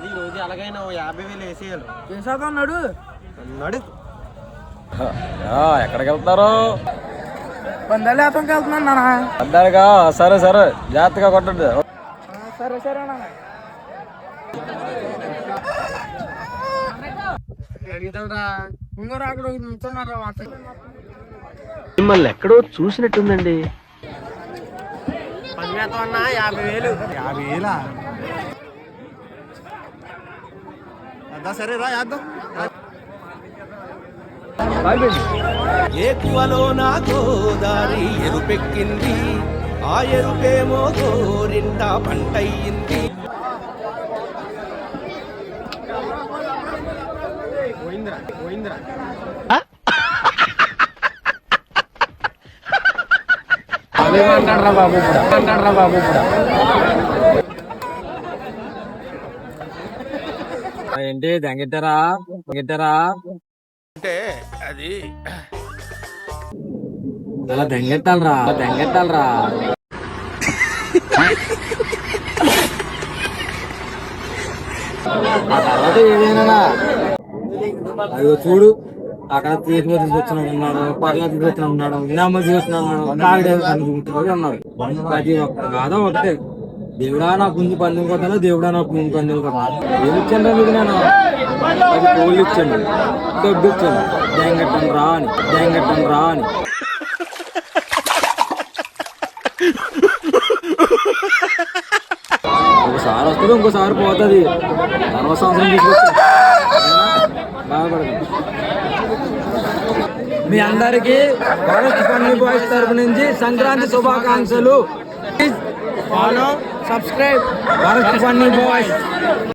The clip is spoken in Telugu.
అది రోజు అలాగైనా 50,000 వేసేయాలి. చేసాక నడు నడు. ఎక్కడికి వెళ్తారు? పందాలు వేపంకి వెళ్తున్నాను నాన్న. పందాలుగా? సరే సరే, జాగ్రత్తగా కొట్టండి. సరే సరే నాన్న. ఇంకోరు అక్కడ నిల్చున్నారు. మిమ్మల్ని ఎక్కడో చూసినట్టుందండి. పని మేత అన్నా 50,000. 50,000 అదా? సరే రా వేద్దాం. ఏకువలో నా గోదారి ఎరుపెక్కింది, ఆ ఎరుపేమో గోరింట పంటయ్యింది. అంటాడ్రా బాబు కూడా. ఏంటి దెంగెట్టారా? అంటే అది అలా దెంగెట్టాలరా. ఆ తర్వాత ఏదైనా అదిగో చూడు, అక్కడ తీసుకొచ్చినా ఉన్నాడు, పర్లా తీసుకొచ్చినా ఉన్నాడు, వినామ తీసుకొచ్చినా ఉన్నాడు, కాకిడే ఉన్నాడు. ప్రతి ఒక్క కాదా ఒకటే, దేవుడా నాకు ముందు పందెం కొట్టాను, దేవుడా నాకు ముందు పందెం కొట్టాను. ఏమి ఇచ్చాను మీకు? నేను 10 కోళ్ళు ఇచ్చాను, డబ్బు ఇచ్చాను, దెంగెట్టను రా అని. ఒకసారి వస్తుంది, ఇంకోసారి పోతుంది. 60 సంవత్సరం తీసుకొచ్చి బాధపడదు. మీ అందరికీ భారత్ ఫన్నీ బాయ్స్ తరపు నుంచి సంక్రాంతి శుభాకాంక్షలు. Follow, subscribe Bharat funny boys.